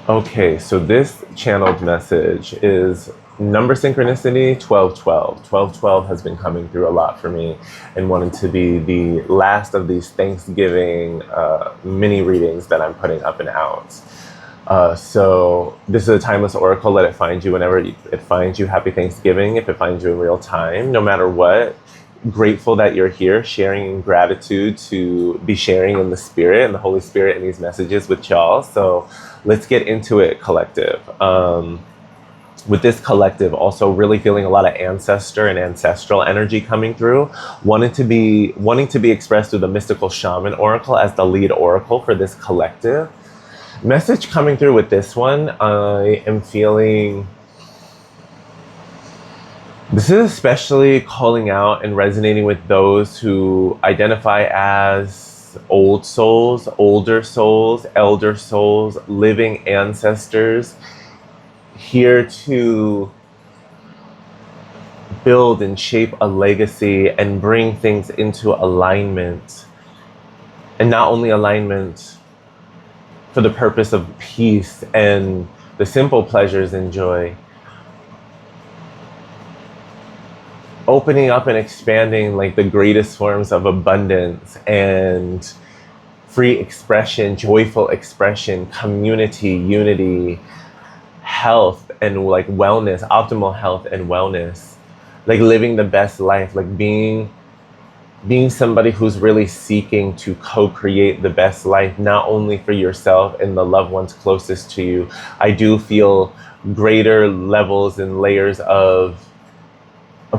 Okay, so this channeled message is number synchronicity 1212. 1212 has been coming through a lot for me and wanted to be the last of these Thanksgiving mini readings that I'm putting up and out. So this is a timeless oracle. Let it find you whenever it finds you. Happy Thanksgiving if it finds you in real time, no matter what. Grateful that you're here, sharing in gratitude to be sharing in the spirit and the Holy Spirit in these messages with y'all. So let's get into it, collective. With this collective, also really feeling a lot of ancestor and ancestral energy coming through. Wanting to be expressed through the mystical shaman oracle as the lead oracle for this collective. Message coming through with this one, I am feeling. This is especially calling out and resonating with those who identify as old souls, older souls, elder souls, living ancestors, here to build and shape a legacy and bring things into alignment. And not only alignment for the purpose of peace and the simple pleasures and joy, opening up and expanding like the greatest forms of abundance and free expression, joyful expression, community, unity, health and like wellness, optimal health and wellness, like living the best life, like being somebody who's really seeking to co-create the best life, not only for yourself and the loved ones closest to you. I do feel greater levels and layers of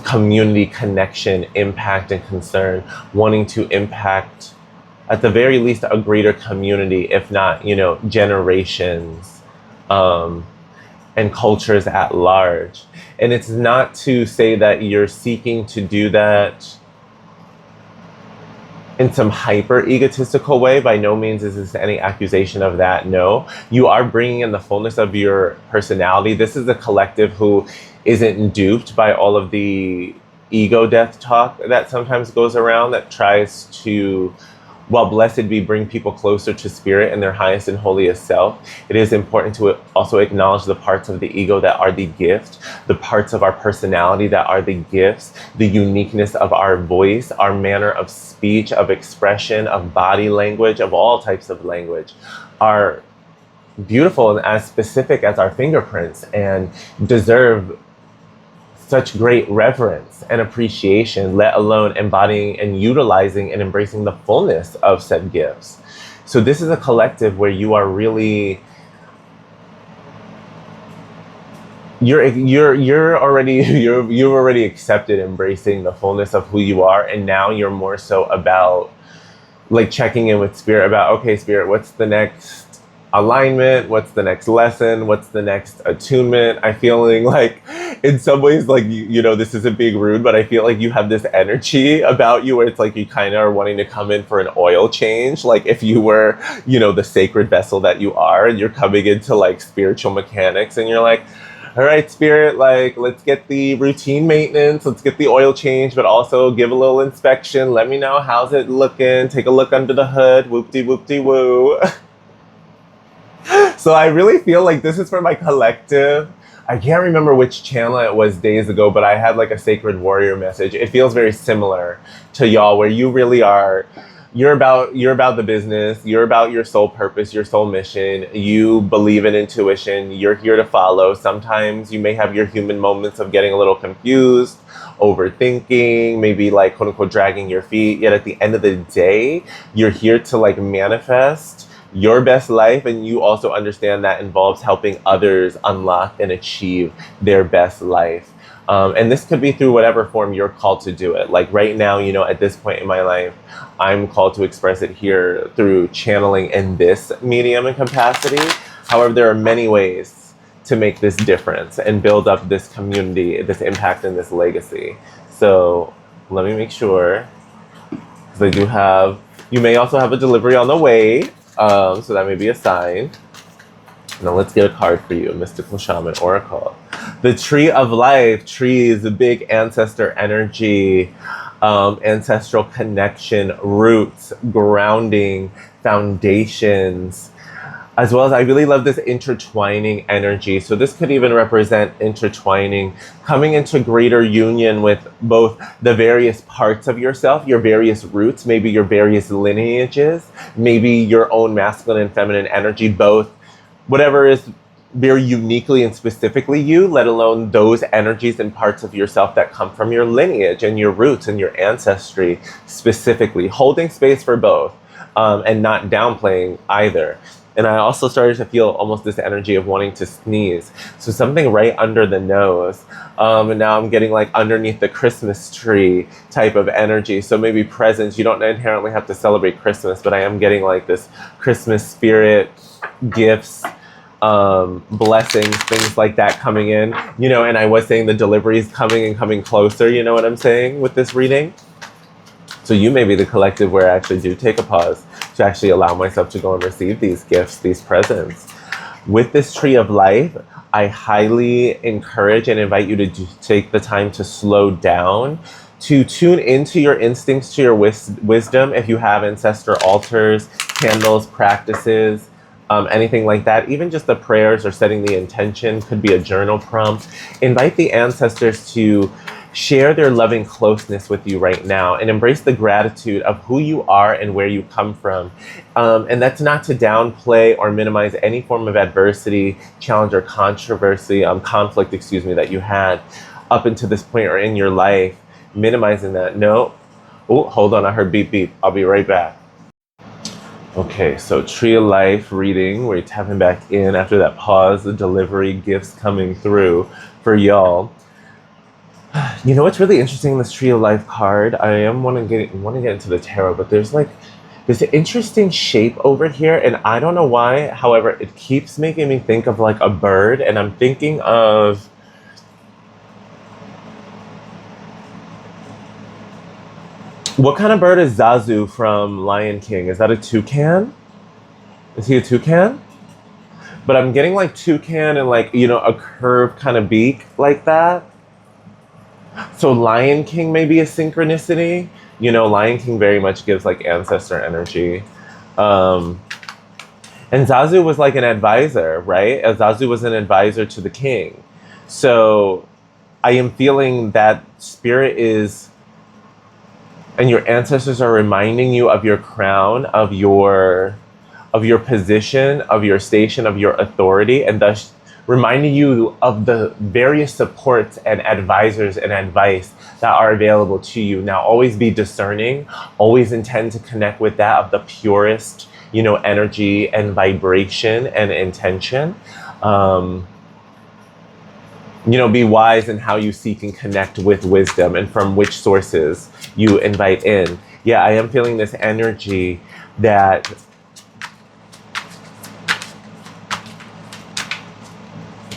community connection, impact, and concern, wanting to impact at the very least a greater community, if not, generations and cultures at large. And it's not to say that you're seeking to do that in some hyper egotistical way. By no means is this any accusation of that. No, you are bringing in the fullness of your personality. This is a collective who isn't duped by all of the ego death talk that sometimes goes around that tries to, while blessed be, bring people closer to spirit and their highest and holiest self. It is important to also acknowledge the parts of the ego that are the gift, the parts of our personality that are the gifts, the uniqueness of our voice, our manner of speech, of expression, of body language, of all types of language, are beautiful and as specific as our fingerprints and deserve such great reverence and appreciation, let alone embodying and utilizing and embracing the fullness of said gifts. So this is a collective where you are really, you've already accepted embracing the fullness of who you are, and now you're more so about like checking in with spirit about, okay, spirit, what's the next alignment, what's the next lesson, what's the next attunement. I'm feeling like in some ways, like, this isn't being rude, but I feel like you have this energy about you where it's like you kind of are wanting to come in for an oil change. Like if you were, the sacred vessel that you are, and you're coming into like spiritual mechanics and you're like, all right, spirit, like, let's get the routine maintenance, let's get the oil change, but also give a little inspection. Let me know, how's it looking? Take a look under the hood, whoop-de-whoop-de-woo. So I really feel like this is for my collective. I can't remember which channel it was days ago, but I had like a sacred warrior message. It feels very similar to y'all, where you really are, you're about the business, you're about your soul purpose, your soul mission. You believe in intuition, you're here to follow. Sometimes you may have your human moments of getting a little confused, overthinking, maybe like quote unquote dragging your feet. Yet at the end of the day, you're here to like manifest your best life, and you also understand that involves helping others unlock and achieve their best life. And this could be through whatever form you're called to do it. Like right now, at this point in my life, I'm called to express it here through channeling in this medium and capacity. However, there are many ways to make this difference and build up this community, this impact, and this legacy. So let me make sure, because you may also have a delivery on the way. So that may be a sign. Now let's get a card for you, Mystical Shaman Oracle. The Tree of Life. Tree is a big ancestor energy, ancestral connection, roots, grounding, foundations, as well as I really love this intertwining energy. So this could even represent intertwining, coming into greater union with both the various parts of yourself, your various roots, maybe your various lineages, maybe your own masculine and feminine energy, both, whatever is very uniquely and specifically you, let alone those energies and parts of yourself that come from your lineage and your roots and your ancestry specifically, holding space for both, and not downplaying either. And I also started to feel almost this energy of wanting to sneeze. So something right under the nose. And now I'm getting like underneath the Christmas tree type of energy. So maybe presents, you don't inherently have to celebrate Christmas, but I am getting like this Christmas spirit, gifts, blessings, things like that coming in, you know. And I was saying the delivery is coming and coming closer, you know what I'm saying with this reading? So you may be the collective where I actually do take a pause to actually allow myself to go and receive these gifts, these presents. With this tree of life, I highly encourage and invite you to take the time to slow down, to tune into your instincts, to your wisdom. If you have ancestor altars, candles, practices, anything like that, even just the prayers or setting the intention, could be a journal prompt. Invite the ancestors to share their loving closeness with you right now and embrace the gratitude of who you are and where you come from. And that's not to downplay or minimize any form of adversity, challenge, or controversy, conflict, that you had up until this point or in your life. Minimizing that. No. Oh, hold on. I heard beep, beep. I'll be right back. Okay, so Tree of Life reading. We're tapping back in after that pause, the delivery, gifts coming through for y'all. You know what's really interesting in this Tree of Life card? I want to get into the tarot, but there's like this interesting shape over here, and I don't know why. However, it keeps making me think of like a bird, and I'm thinking of what kind of bird is Zazu from Lion King? Is that a toucan? Is he a toucan? But I'm getting like toucan and like, you know, a curved kind of beak like that. So Lion King may be a synchronicity. You know, Lion King very much gives like ancestor energy. And Zazu was like an advisor, right? Zazu was an advisor to the king. So I am feeling that spirit is, and your ancestors are reminding you of your crown, of your position, of your station, of your authority, and thus reminding you of the various supports and advisors and advice that are available to you. Now, always be discerning, always intend to connect with that of the purest, you know, energy and vibration and intention. You know, be wise in how you seek and connect with wisdom and from which sources you invite in. Yeah, I am feeling this energy that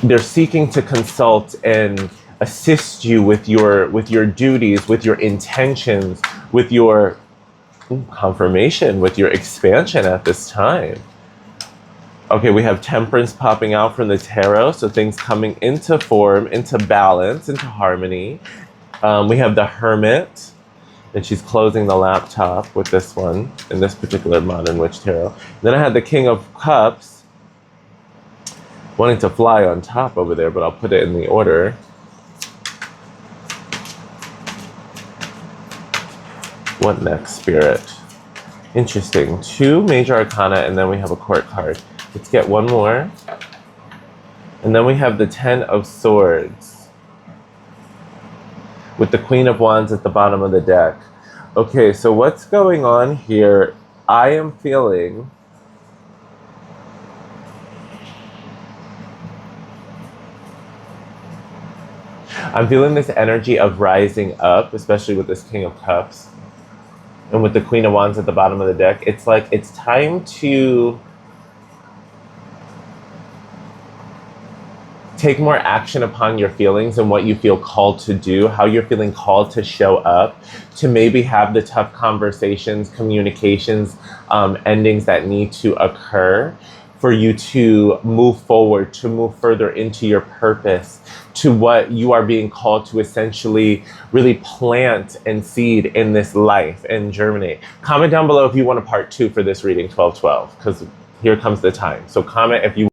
they're seeking to consult and assist you with your duties, with your intentions, with your confirmation, with your expansion at this time. Okay, we have Temperance popping out from the tarot, so things coming into form, into balance, into harmony. We have the Hermit, and she's closing the laptop with this one, in this particular Modern Witch tarot. Then I had the King of Cups, wanting to fly on top over there, but I'll put it in the order. What next, Spirit? Interesting. 2 major arcana, and then we have a court card. Let's get one more. And then we have the 10 of Swords, with the Queen of Wands at the bottom of the deck. Okay, so what's going on here? I am feeling this energy of rising up, especially with this King of Cups and with the Queen of Wands at the bottom of the deck. It's like it's time to take more action upon your feelings and what you feel called to do, how you're feeling called to show up, to maybe have the tough conversations, communications, endings that need to occur for you to move forward, to move further into your purpose, to what you are being called to essentially really plant and seed in this life and germinate. Comment down below if you want a part 2 for this reading, 1212, because here comes the time. So comment if you